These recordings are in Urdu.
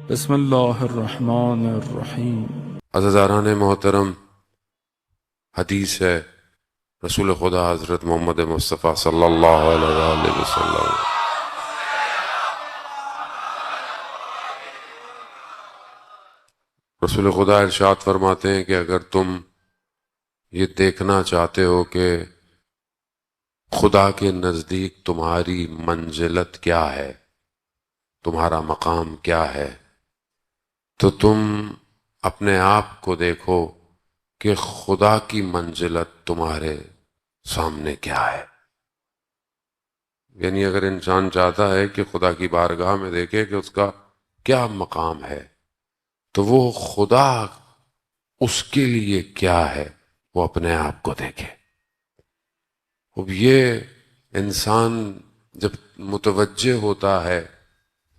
بسم اللہ الرحمن الرحیم۔ عزیزان محترم، حدیث ہے رسول خدا حضرت محمد مصطفیٰ صلی اللہ علیہ وآلہ وسلم، رسول خدا ارشاد فرماتے ہیں کہ اگر تم یہ دیکھنا چاہتے ہو کہ خدا کے نزدیک تمہاری منزلت کیا ہے، تمہارا مقام کیا ہے، تو تم اپنے آپ کو دیکھو کہ خدا کی منزلت تمہارے سامنے کیا ہے۔ یعنی اگر انسان چاہتا ہے کہ خدا کی بارگاہ میں دیکھے کہ اس کا کیا مقام ہے، تو وہ خدا اس کے لیے کیا ہے وہ اپنے آپ کو دیکھے۔ اب یہ انسان جب متوجہ ہوتا ہے،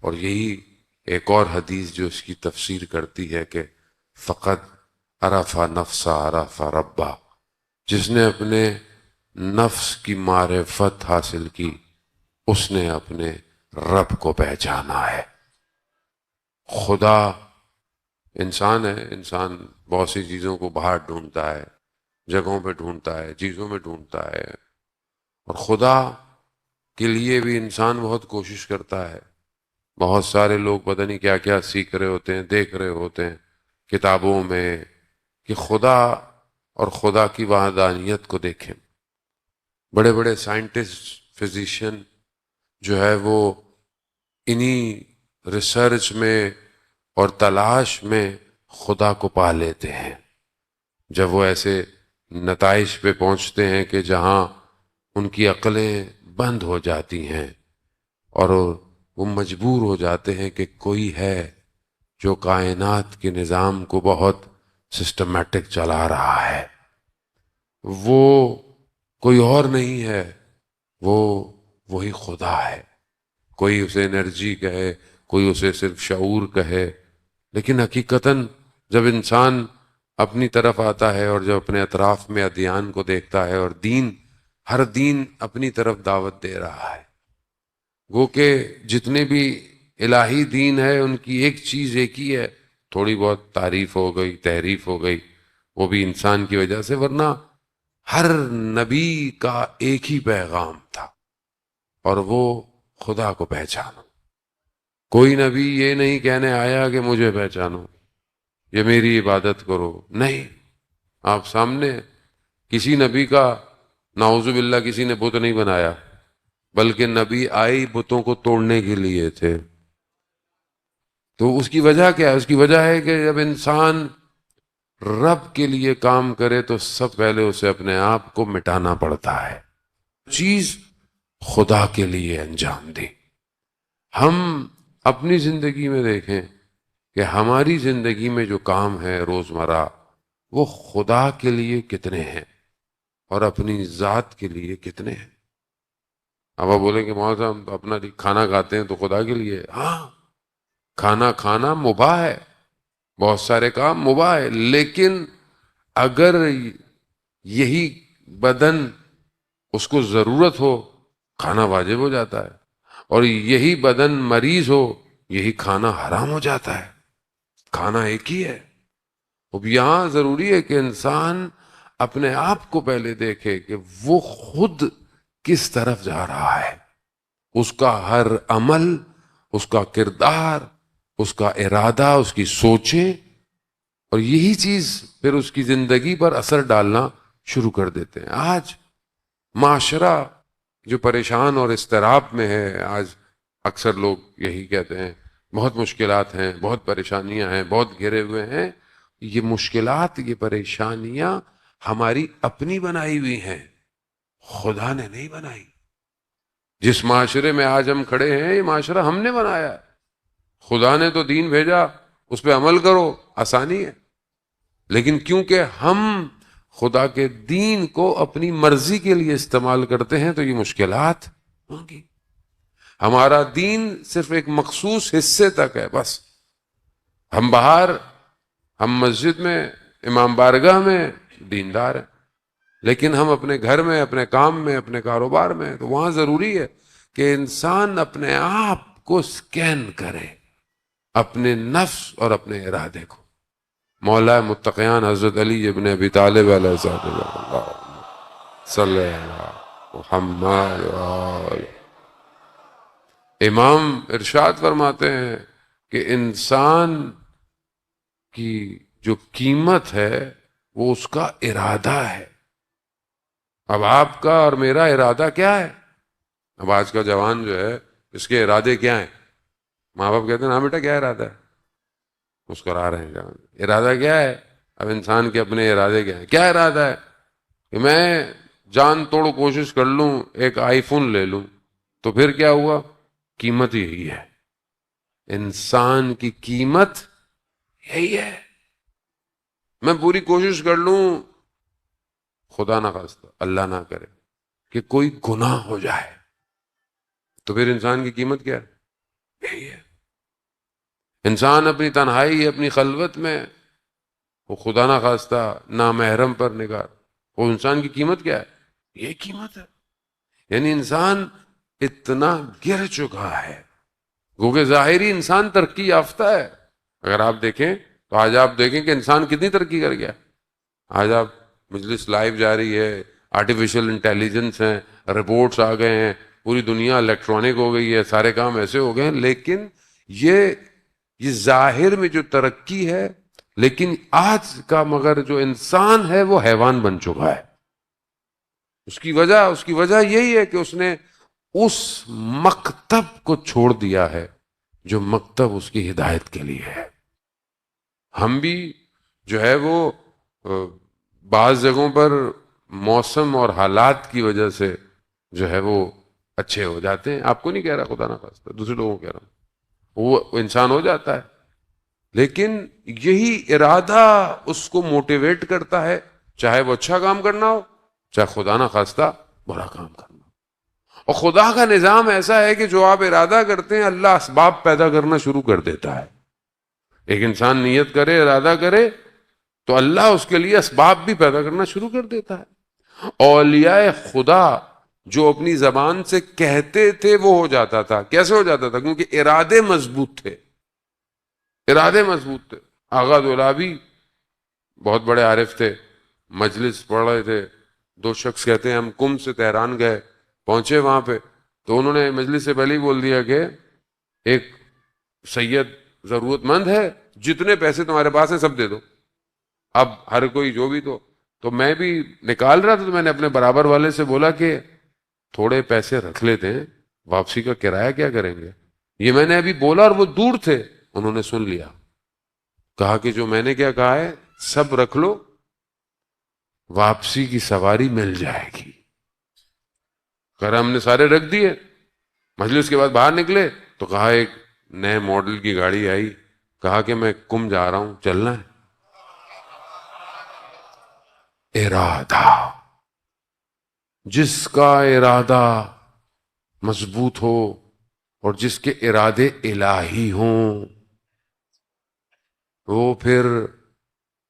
اور یہی ایک اور حدیث جو اس کی تفسیر کرتی ہے کہ فقط عرف نفسہ عرف ربہ، جس نے اپنے نفس کی معرفت حاصل کی اس نے اپنے رب کو پہچانا ہے۔ خدا انسان ہے، انسان بہت سی چیزوں کو باہر ڈھونڈتا ہے، جگہوں پہ ڈھونڈتا ہے، چیزوں میں ڈھونڈتا ہے، اور خدا کے لیے بھی انسان بہت کوشش کرتا ہے۔ بہت سارے لوگ پتہ نہیں کیا کیا سیکھ رہے ہوتے ہیں، دیکھ رہے ہوتے ہیں کتابوں میں کہ خدا اور خدا کی وحدانیت کو دیکھیں۔ بڑے بڑے سائنٹسٹ، فزیشین جو ہے وہ انہی ریسرچ میں اور تلاش میں خدا کو پا لیتے ہیں۔ جب وہ ایسے نتائج پہ پہنچتے ہیں کہ جہاں ان کی عقلیں بند ہو جاتی ہیں اور وہ مجبور ہو جاتے ہیں کہ کوئی ہے جو کائنات کے نظام کو بہت سسٹمیٹک چلا رہا ہے، وہ کوئی اور نہیں ہے، وہی خدا ہے۔ کوئی اسے انرجی کہے، کوئی اسے صرف شعور کہے، لیکن حقیقتاً جب انسان اپنی طرف آتا ہے اور جب اپنے اطراف میں ادیان کو دیکھتا ہے، اور ہر دین اپنی طرف دعوت دے رہا ہے، گو کہ جتنے بھی الہی دین ہے ان کی ایک چیز ایک ہی ہے، تھوڑی بہت تعریف ہو گئی، تحریف ہو گئی، وہ بھی انسان کی وجہ سے، ورنہ ہر نبی کا ایک ہی پیغام تھا، اور وہ خدا کو پہچانو۔ کوئی نبی یہ نہیں کہنے آیا کہ مجھے پہچانو، یہ میری عبادت کرو، نہیں۔ آپ سامنے کسی نبی کا نعوذ باللہ کسی نے بت نہیں بنایا، بلکہ نبی آئی بتوں کو توڑنے کے لیے تھے۔ تو اس کی وجہ کیا ہے؟ اس کی وجہ ہے کہ جب انسان رب کے لیے کام کرے تو سب پہلے اسے اپنے آپ کو مٹانا پڑتا ہے، چیز خدا کے لیے انجام دی۔ ہم اپنی زندگی میں دیکھیں کہ ہماری زندگی میں جو کام ہے روزمرہ، وہ خدا کے لیے کتنے ہیں اور اپنی ذات کے لیے کتنے ہیں۔ اب آپ بولیں کہ مولانا صاحب ہم تو اپنا کھانا کھاتے ہیں تو خدا کے لیے، ہاں، کھانا کھانا مباح ہے، بہت سارے کام مباح ہے، لیکن اگر یہی بدن اس کو ضرورت ہو، کھانا واجب ہو جاتا ہے، اور یہی بدن مریض ہو، یہی کھانا حرام ہو جاتا ہے۔ کھانا ایک ہی ہے۔ اب یہاں ضروری ہے کہ انسان اپنے آپ کو پہلے دیکھے کہ وہ خود کس طرف جا رہا ہے، اس کا ہر عمل، اس کا کردار، اس کا ارادہ، اس کی سوچیں، اور یہی چیز پھر اس کی زندگی پر اثر ڈالنا شروع کر دیتے ہیں۔ آج معاشرہ جو پریشان اور اضطراب میں ہے، آج اکثر لوگ یہی کہتے ہیں بہت مشکلات ہیں، بہت پریشانیاں ہیں، بہت گھرے ہوئے ہیں۔ یہ مشکلات، یہ پریشانیاں ہماری اپنی بنائی ہوئی ہیں، خدا نے نہیں بنائی۔ جس معاشرے میں آج ہم کھڑے ہیں یہ معاشرہ ہم نے بنایا ہے۔ خدا نے تو دین بھیجا، اس پہ عمل کرو، آسانی ہے، لیکن کیونکہ ہم خدا کے دین کو اپنی مرضی کے لیے استعمال کرتے ہیں تو یہ مشکلات ہوں گی۔ ہمارا دین صرف ایک مخصوص حصے تک ہے، بس۔ ہم باہر، ہم مسجد میں، امام بارگاہ میں دیندار ہیں، لیکن ہم اپنے گھر میں، اپنے کام میں، اپنے کاروبار میں، تو وہاں ضروری ہے کہ انسان اپنے آپ کو سکین کرے اپنے نفس اور اپنے ارادے کو. مولا متقیان حضرت علی ابن ابی طالب علیہ السلام صلی اللہ محمد وآلہ. امام ارشاد فرماتے ہیں کہ انسان کی جو قیمت ہے وہ اس کا ارادہ ہے. اب آپ کا اور میرا ارادہ کیا ہے؟ اب آج کا جوان جو ہے اس کے ارادے کیا ہیں؟ ماں باپ کہتے ہیں ہاں بیٹا کیا ارادہ ہے؟ مسکرا رہے ہیں جوان. ارادہ کیا ہے؟ اب انسان کے اپنے ارادے کیا ہیں؟ کیا ارادہ ہے کہ میں جان توڑ کوشش کر لوں ایک آئی فون لے لوں، تو پھر کیا ہوا؟ قیمت یہی ہے. انسان کی قیمت یہی ہے. میں پوری کوشش کر لوں، خدا نہ خواستہ اللہ نہ کرے کہ کوئی گناہ ہو جائے، تو پھر انسان کی قیمت کیا ہے؟ یہی ہے. انسان اپنی تنہائی اپنی خلوت میں وہ خدا نہ خواستہ نامحرم پر نگار، وہ انسان کی قیمت کیا ہے؟ یہ قیمت ہے. یعنی انسان اتنا گر چکا ہے کیونکہ ظاہری انسان ترقی یافتہ ہے. اگر آپ دیکھیں تو آج آپ دیکھیں کہ انسان کتنی ترقی کر گیا. آج آپ مجلس لائیو جاری ہے، آرٹیفیشل انٹیلیجنس ہیں، رپورٹس آ گئے ہیں، پوری دنیا الیکٹرانک ہو گئی ہے، سارے کام ایسے ہو گئے ہیں. لیکن یہ ظاہر میں جو ترقی ہے، لیکن آج کا مگر جو انسان ہے وہ حیوان بن چکا ہے. اس کی وجہ یہی ہے کہ اس نے اس مکتب کو چھوڑ دیا ہے جو مکتب اس کی ہدایت کے لیے ہے. ہم بھی جو ہے وہ بعض جگہوں پر موسم اور حالات کی وجہ سے جو ہے وہ اچھے ہو جاتے ہیں. آپ کو نہیں کہہ رہا، خدا نہ خواستہ دوسرے لوگوں کو کہہ رہا ہوں، وہ انسان ہو جاتا ہے. لیکن یہی ارادہ اس کو موٹیویٹ کرتا ہے، چاہے وہ اچھا کام کرنا ہو، چاہے خدا نہ خواستہ برا کام کرنا ہو. اور خدا کا نظام ایسا ہے کہ جو آپ ارادہ کرتے ہیں اللہ اسباب پیدا کرنا شروع کر دیتا ہے. ایک انسان نیت کرے، ارادہ کرے، تو اللہ اس کے لیے اسباب بھی پیدا کرنا شروع کر دیتا ہے. اولیاء خدا جو اپنی زبان سے کہتے تھے وہ ہو جاتا تھا. کیسے ہو جاتا تھا؟ کیونکہ ارادے مضبوط تھے. آغا دولابی بہت بڑے عارف تھے، مجلس پڑھ رہے تھے، دو شخص کہتے ہیں ہم کم سے تہران گئے، پہنچے وہاں پہ تو انہوں نے مجلس سے پہلے ہی بول دیا کہ ایک سید ضرورت مند ہے، جتنے پیسے تمہارے پاس ہیں سب دے دو. اب ہر کوئی جو بھی تو میں بھی نکال رہا تھا، تو میں نے اپنے برابر والے سے بولا کہ تھوڑے پیسے رکھ لیتے ہیں، واپسی کا کرایہ کیا کریں گے. یہ میں نے ابھی بولا اور وہ دور تھے، انہوں نے سن لیا، کہا کہ جو میں نے کیا کہا ہے سب رکھ لو، واپسی کی سواری مل جائے گی. ہم نے سارے رکھ دیے. مجلس کے بعد باہر نکلے تو کہا ایک نئے ماڈل کی گاڑی آئی، کہا کہ میں کم جا رہا ہوں، چلنا ہے. ارادہ، جس کا ارادہ مضبوط ہو اور جس کے ارادے الہی ہوں، وہ پھر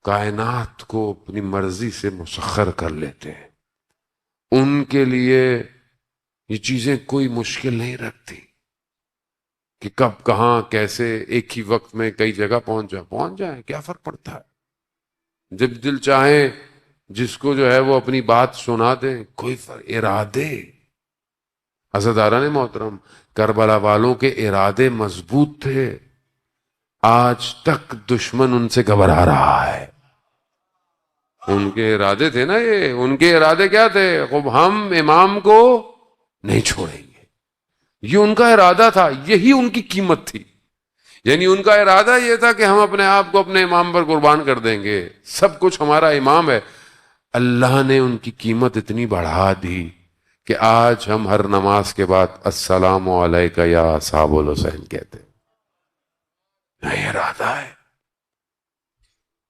کائنات کو اپنی مرضی سے مسخر کر لیتے ہیں. ان کے لیے یہ چیزیں کوئی مشکل نہیں رکھتی کہ کب کہاں کیسے ایک ہی وقت میں کئی جگہ پہنچ جائیں، کیا فرق پڑتا ہے. جب دل چاہے جس کو جو ہے وہ اپنی بات سنا دیں، کوئی فرق. ارادے، عزاداران محترم، کربلا والوں کے ارادے مضبوط تھے، آج تک دشمن ان سے گھبرا رہا ہے. ان کے ارادے تھے نا، یہ ان کے ارادے کیا تھے؟ خب ہم امام کو نہیں چھوڑیں گے. یہ ان کا ارادہ تھا، یہی ان کی قیمت تھی. یعنی ان کا ارادہ یہ تھا کہ ہم اپنے آپ کو اپنے امام پر قربان کر دیں گے، سب کچھ ہمارا امام ہے. اللہ نے ان کی قیمت اتنی بڑھا دی کہ آج ہم ہر نماز کے بعد السلام علیکہ یا اصحاب الحسین کہتے ہیں. یہ ارادہ ہے.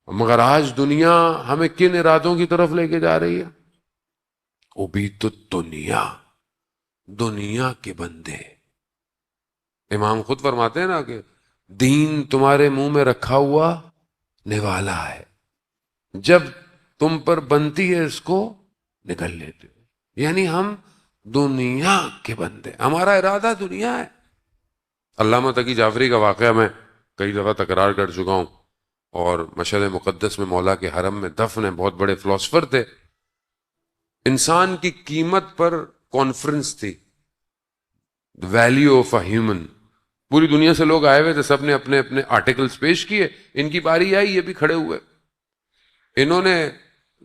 مگر آج دنیا ہمیں کن ارادوں کی طرف لے کے جا رہی ہے؟ وہ بھی تو دنیا کے بندے. امام خود فرماتے ہیں نا کہ دین تمہارے منہ میں رکھا ہوا نوالا ہے، جب تم پر بنتی ہے اس کو نکل لیتے. یعنی ہم دنیا کے بندے، ہمارا ارادہ دنیا ہے. علامہ تقی جعفری کا واقعہ میں کئی دفعہ تکرار کر چکا ہوں، اور مشہد مقدس میں مولا کے حرم میں دفن ہیں، بہت بڑے فلاسفر تھے، انسان کی قیمت پر کانفرنس تھی، ویلیو آف اے ہیومن، پوری دنیا سے لوگ آئے ہوئے تھے، سب نے اپنے اپنے آرٹیکلز پیش کیے، ان کی باری آئی، یہ بھی کھڑے ہوئے، انہوں نے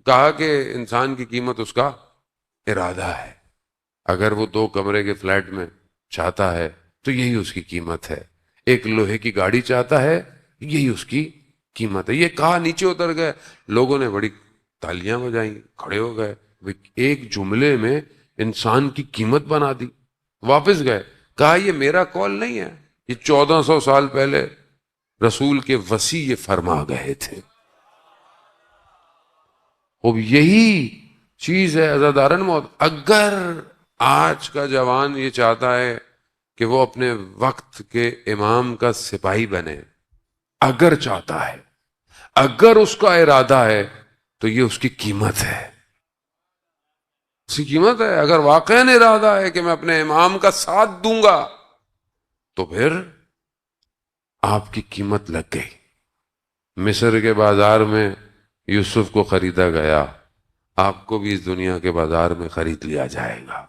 کہا کہ انسان کی قیمت اس کا ارادہ ہے، اگر وہ 2 کمرے کے فلیٹ میں چاہتا ہے تو یہی اس کی قیمت ہے، ایک لوہے کی گاڑی چاہتا ہے یہی اس کی قیمت ہے۔ یہ کہا، نیچے اتر گئے، لوگوں نے بڑی تالیاں بجائیں، کھڑے ہو گئے، ایک جملے میں انسان کی قیمت بنا دی۔ واپس گئے، کہا یہ میرا کال نہیں ہے، یہ 1400 سال پہلے رسول کے وصی یہ فرما گئے تھے۔ اب یہی چیز ہے عزادارن موت، اگر آج کا جوان یہ چاہتا ہے کہ وہ اپنے وقت کے امام کا سپاہی بنے، اگر چاہتا ہے، اگر اس کا ارادہ ہے، تو یہ اس کی قیمت ہے، اس کی قیمت ہے۔ اگر واقعاً ارادہ ہے کہ میں اپنے امام کا ساتھ دوں گا تو پھر آپ کی قیمت لگ گئی۔ مصر کے بازار میں یوسف کو خریدا گیا، آپ کو بھی اس دنیا کے بازار میں خرید لیا جائے گا۔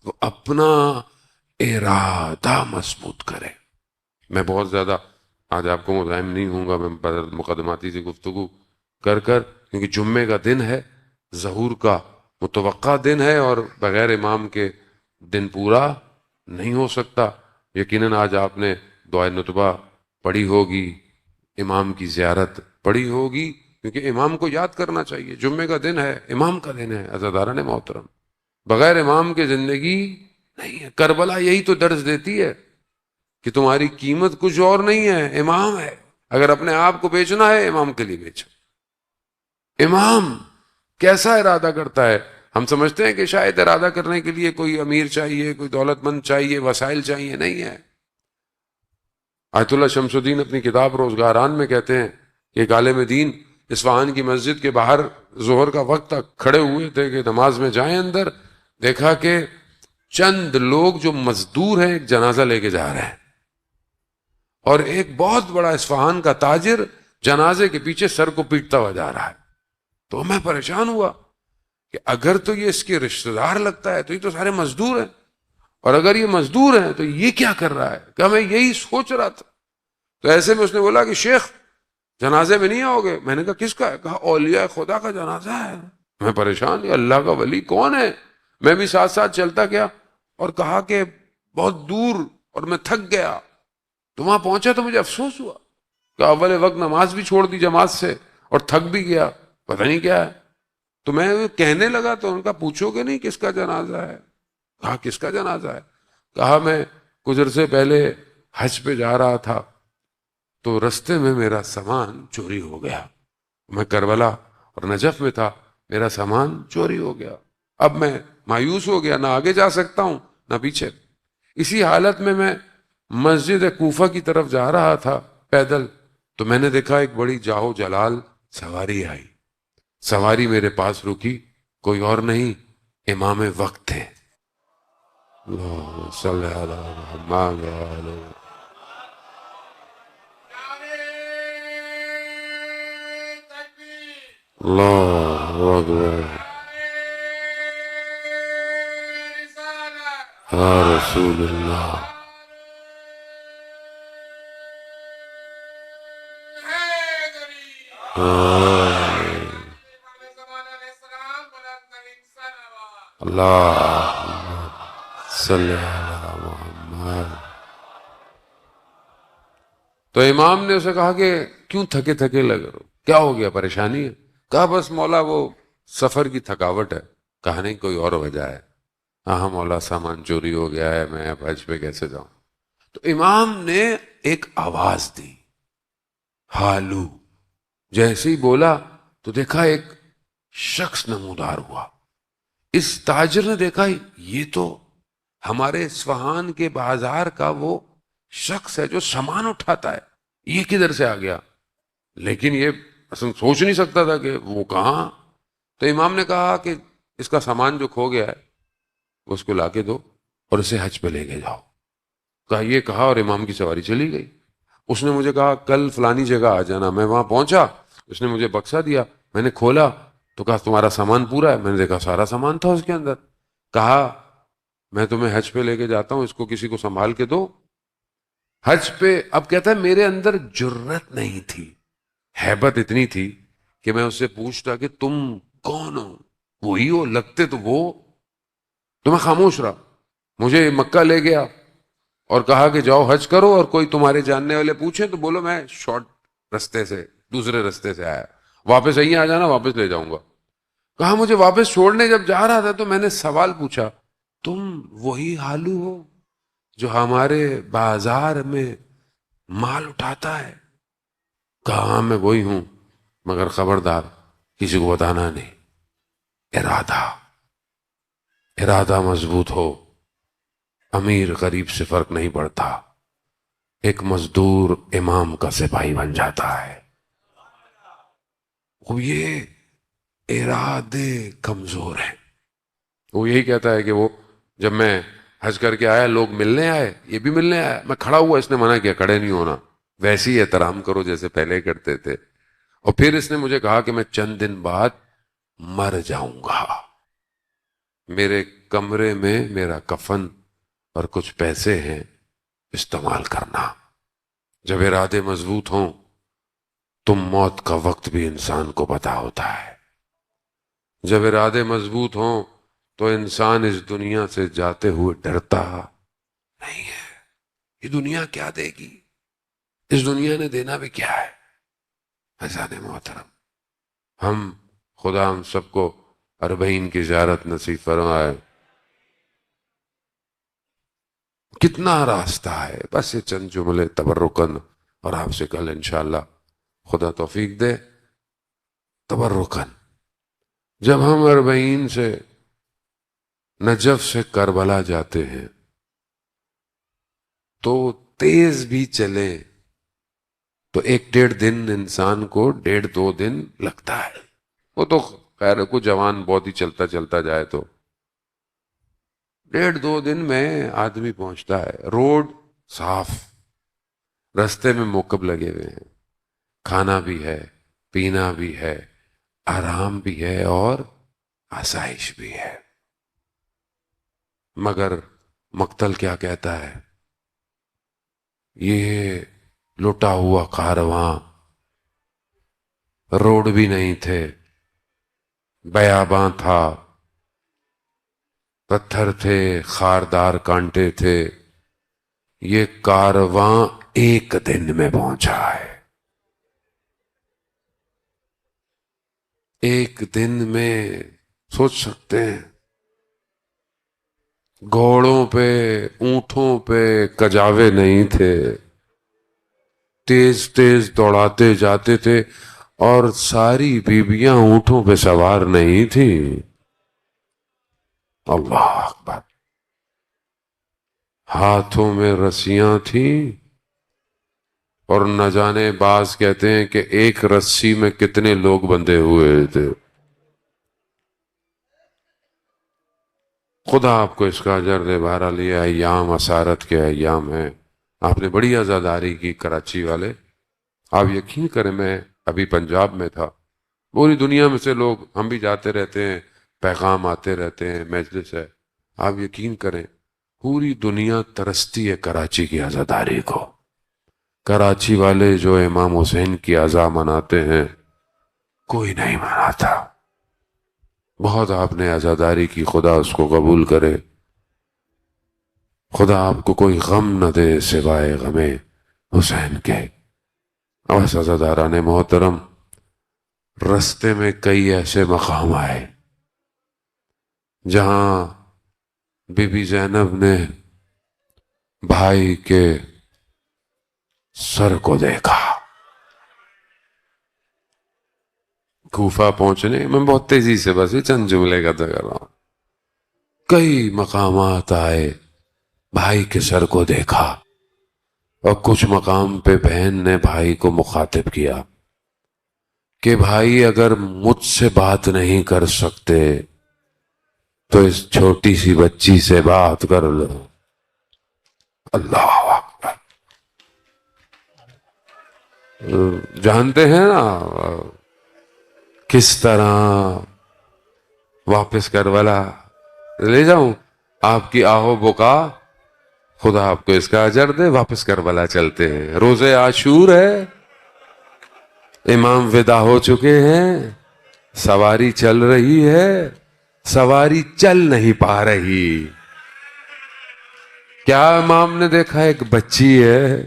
وہ اپنا ارادہ مضبوط کرے۔ میں بہت زیادہ آج آپ کو مزاحم نہیں ہوں گا، میں مقدماتی سے گفتگو کر کیونکہ جمعے کا دن ہے، ظہور کا متوقع دن ہے، اور بغیر امام کے دن پورا نہیں ہو سکتا۔ یقیناً آج آپ نے دعائے نطبہ پڑھی ہوگی، امام کی زیارت پڑھی ہوگی، کیونکہ امام کو یاد کرنا چاہیے، جمعے کا دن ہے، امام کا دن ہے۔ عزاداران محترم، بغیر امام کے زندگی نہیں ہے۔ کربلا یہی تو درس دیتی ہے کہ تمہاری قیمت کچھ اور نہیں ہے، امام ہے۔ اگر اپنے آپ کو بیچنا ہے، امام کے لیے بیچو۔ امام کیسا ارادہ کرتا ہے؟ ہم سمجھتے ہیں کہ شاید ارادہ کرنے کے لیے کوئی امیر چاہیے، کوئی دولت مند چاہیے، وسائل چاہیے، نہیں ہے۔ آیت اللہ شمس الدین اپنی کتاب روزگاران میں کہتے ہیں کہ ایک عالم دین اصفہان کی مسجد کے باہر ظہر کا وقت تک کھڑے ہوئے تھے کہ نماز میں جائیں اندر، دیکھا کہ چند لوگ جو مزدور ہیں ایک جنازہ لے کے جا رہے ہیں، اور ایک بہت بڑا اصفہان کا تاجر جنازے کے پیچھے سر کو پیٹتا ہوا جا رہا ہے۔ تو میں پریشان ہوا کہ اگر تو یہ اس کے رشتہ دار لگتا ہے تو یہ تو سارے مزدور ہیں، اور اگر یہ مزدور ہیں تو یہ کیا کر رہا ہے؟ کہ میں یہی سوچ رہا تھا۔ تو ایسے میں اس نے بولا کہ شیخ جنازے میں نہیں آؤ گے؟ میں نے کہا کس کا ہے؟ کہا اولیاء خدا کا جنازہ ہے۔ میں پریشان، یہ اللہ کا ولی کون ہے؟ میں بھی ساتھ ساتھ چلتا گیا اور کہا کہ بہت دور اور میں تھک گیا۔ تو وہاں پہنچا تو مجھے افسوس ہوا کہ اول وقت نماز بھی چھوڑ دی جماعت سے اور تھک بھی گیا، پتہ نہیں کیا ہے۔ تو میں کہنے لگا تو ان کا پوچھو گے نہیں کس کا جنازہ ہے؟ کہا کس کا جنازہ ہے؟ کہا میں کچھ عرصے پہلے حج پہ جا رہا تھا تو رستے میں میرا سامان چوری ہو گیا، میں کربلا اور نجف میں تھا، میرا سامان چوری ہو گیا، اب میں مایوس ہو گیا، نہ آگے جا سکتا ہوں نہ پیچھے۔ اسی حالت میں مسجد کوفہ کی طرف جا رہا تھا پیدل، تو میں نے دیکھا ایک بڑی جاہو جلال سواری آئی، سواری میرے پاس رکی، کوئی اور نہیں، امام وقت تھے۔ اللہم صلی علی محمد وعلی اللہ اکبر یا رسول اللہ۔ اللہ صلی علی محمد۔ تو امام نے اسے کہا کہ کیوں تھکے تھکے لگ رہے ہو، کیا ہو گیا، پریشانی ہے؟ کہا بس مولا وہ سفر کی تھکاوٹ ہے۔ کہا نہیں کوئی اور وجہ ہے؟ ہاں مولا سامان چوری ہو گیا ہے، میں اب حج پہ کیسے جاؤں؟ تو امام نے ایک آواز دی، ہالو، جیسے ہی بولا تو دیکھا ایک شخص نمودار ہوا۔ اس تاجر نے دیکھا یہ تو ہمارے اصفہان کے بازار کا وہ شخص ہے جو سامان اٹھاتا ہے، یہ کدھر سے آ گیا؟ لیکن یہ اصلا سوچ نہیں سکتا تھا کہ وہ کہاں۔ تو امام نے کہا کہ اس کا سامان جو کھو گیا ہے اس کو لا کے دو اور اسے حج پہ لے کے جاؤ۔ کہا یہ کہا اور امام کی سواری چلی گئی۔ اس نے مجھے کہا کل فلانی جگہ آ جانا. میں وہاں پہنچا, اس نے مجھے بکسا دیا, میں نے کھولا تو کہا تمہارا سامان پورا ہے. میں نے دیکھا سارا سامان تھا اس کے اندر. کہا میں تمہیں حج پہ لے کے جاتا ہوں, اس کو کسی کو سنبھال کے دو. حج پہ اب کہتا ہے میرے اندر جرت نہیں تھی, ہیبت اتنی تھی کہ میں اس سے پوچھتا کہ تم کون ہو؟ وہی ہو لگتے تو وہ. تو میں خاموش رہا. مجھے مکہ لے گیا اور کہا کہ جاؤ حج کرو, اور کوئی تمہارے جاننے والے پوچھیں تو بولو میں شارٹ رستے سے دوسرے رستے سے آیا, واپس یہیں آ جانا, واپس لے جاؤں گا. کہا مجھے واپس چھوڑنے جب جا رہا تھا تو میں نے سوال پوچھا, تم وہی حالو ہو جو ہمارے بازار میں مال اٹھاتا ہے؟ کہا ہاں میں وہی ہوں, مگر خبردار کسی کو بتانا نہیں. ارادہ مضبوط ہو, امیر غریب سے فرق نہیں پڑتا, ایک مزدور امام کا سپاہی بن جاتا ہے. وہ یہ ارادے کمزور ہیں. وہ یہی کہتا ہے کہ وہ جب میں حج کر کے آیا, لوگ ملنے آئے, یہ بھی ملنے آیا, میں کھڑا ہوا, اس نے منع کیا کھڑے نہیں ہونا, ویسے ہی احترام کرو جیسے پہلے کرتے تھے. اور پھر اس نے مجھے کہا کہ میں چند دن بعد مر جاؤں گا, میرے کمرے میں میرا کفن اور کچھ پیسے ہیں, استعمال کرنا. جب ارادے مضبوط ہوں تو موت کا وقت بھی انسان کو پتا ہوتا ہے. جب ارادے مضبوط ہوں تو انسان اس دنیا سے جاتے ہوئے ڈرتا نہیں ہے. یہ دنیا کیا دے گی, اس دنیا نے دینا بھی کیا ہے. عزیزان محترم, خدا ہم سب کو اربعین کی زیارت نصیب فرمائے. کتنا راستہ ہے, بس یہ چند جملے تبرکن, اور آپ سے کل انشاءاللہ خدا توفیق دے. تبرکن جب ہم اربعین سے نجف سے کربلا جاتے ہیں تو تیز بھی چلے تو 1-1.5 دن انسان کو 1.5-2 دن لگتا ہے. وہ تو خیر کو جوان بہت ہی چلتا جائے تو 1.5-2 دن میں آدمی پہنچتا ہے. روڈ صاف, رستے میں موقب لگے ہوئے ہیں, کھانا بھی ہے, پینا بھی ہے, آرام بھی ہے اور آسائش بھی ہے. مگر مقتل کیا کہتا ہے, یہ لٹا ہوا کارواں, روڈ بھی نہیں تھے, بیاباں تھا, پتھر تھے, خاردار کانٹے تھے, یہ کارواں 1 دن میں پہنچا ہے. 1 دن میں سوچ سکتے ہیں, گھوڑوں پہ اونٹوں پہ کجاوے نہیں تھے, تیز تیز دوڑاتے جاتے تھے, اور ساری بیویاں اونٹوں پہ سوار نہیں تھی. اللہ اکبر. ہاتھوں میں رسیاں تھیں, اور نہ جانے بعض کہتے ہیں کہ ایک رسی میں کتنے لوگ بندھے ہوئے تھے. خدا آپ کو اس کا اجر دے. بہرحال یہ ایام اسارت کے ایام ہیں. آپ نے بڑی عزاداری کی کراچی والے. آپ یقین کریں, میں ابھی پنجاب میں تھا, پوری دنیا میں سے لوگ, ہم بھی جاتے رہتے ہیں, پیغام آتے رہتے ہیں, مجلس ہے. آپ یقین کریں پوری دنیا ترستی ہے کراچی کی عزاداری کو. کراچی والے جو امام حسین کی عزا مناتے ہیں کوئی نہیں مناتا. بہت آپ نے عزاداری کی, خدا اس کو قبول کرے. خدا آپ کو کوئی غم نہ دے سوائے غم حسین کے. بس عزاداران محترم, رستے میں کئی ایسے مقام آئے جہاں بی بی زینب نے بھائی کے سر کو دیکھا. کوفہ پہنچنے میں بہت تیزی سے بس یہ چند جملے کا کر رہا ہوں. کئی مقامات آئے, بھائی کے سر کو دیکھا, اور کچھ مقام پہ بہن نے بھائی کو مخاطب کیا کہ بھائی اگر مجھ سے بات نہیں کر سکتے تو اس چھوٹی سی بچی سے بات کر لو. اللہ اکبر. جانتے ہیں نا کس طرح واپس کربلا لے جاؤں آپ کی آہو بکا، خدا آپ کو اس کا اجر دے، واپس کربلا چلتے ہیں، روزے عاشور ہے، امام ودا ہو چکے ہیں، سواری چل رہی ہے، سواری چل نہیں پا رہی، کیا امام نے دیکھا ایک بچی ہے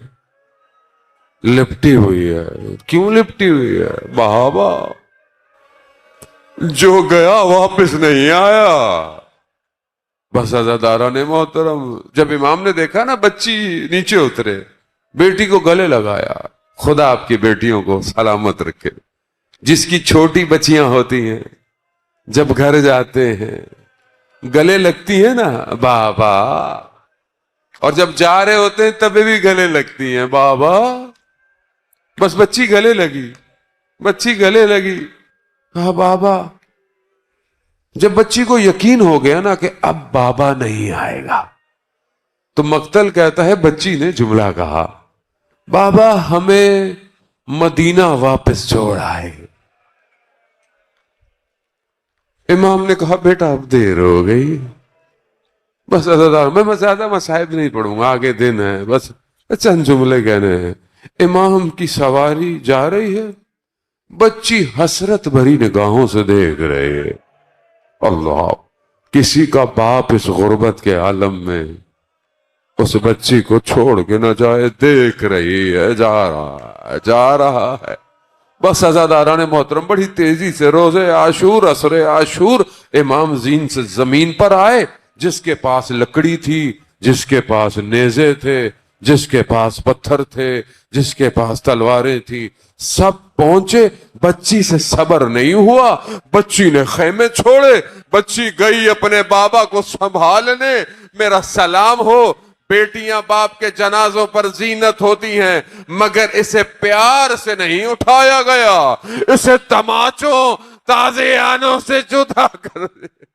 لپٹی ہوئی ہے، کیوں لپٹی ہوئی ہے؟ بابا جو گیا واپس نہیں آیا۔ بس عزاداران محترم، جب امام نے دیکھا نا بچی نیچے اترے، بیٹی کو گلے لگایا، خدا آپ کی بیٹیوں کو سلامت رکھے، جس کی چھوٹی بچیاں ہوتی ہیں جب گھر جاتے ہیں گلے لگتی ہیں نا بابا، اور جب جا رہے ہوتے ہیں تبھی بھی گلے لگتی ہیں بابا۔ بس بچی گلے لگی، بچی گلے لگی، کہا بابا۔ جب بچی کو یقین ہو گیا نا کہ اب بابا نہیں آئے گا، تو مقتل کہتا ہے بچی نے جملہ کہا، بابا ہمیں مدینہ واپس چھوڑ آئے۔ امام نے کہا بیٹا اب دیر ہو گئی، بس عزادار میں زیادہ مصائب نہیں پڑھوں گا، آگے دن ہے، بس چند جملے کہنے ہیں۔ امام کی سواری جا رہی ہے، بچی حسرت بھری نگاہوں سے دیکھ رہے ہے۔ اللہ، کسی کا باپ اس غربت کے عالم میں اس بچی کو چھوڑ کے نہ جائے، دیکھ رہی ہے، جا رہا ہے، جا رہا ہے۔ بس عزاداران محترم بڑی تیزی سے روزے عاشور، عصر عاشور، امام زین سے زمین پر آئے، جس کے پاس لکڑی تھی، جس کے پاس نیزے تھے، جس کے پاس پتھر تھے، جس کے پاس تلواریں تھی، سب پہنچے۔ بچی سے صبر نہیں ہوا، بچی نے خیمے چھوڑے، بچی گئی اپنے بابا کو سنبھالنے۔ میرا سلام ہو، بیٹیاں باپ کے جنازوں پر زینت ہوتی ہیں، مگر اسے پیار سے نہیں اٹھایا گیا، اسے تماچوں تازیانوں سے جدا کر دیا۔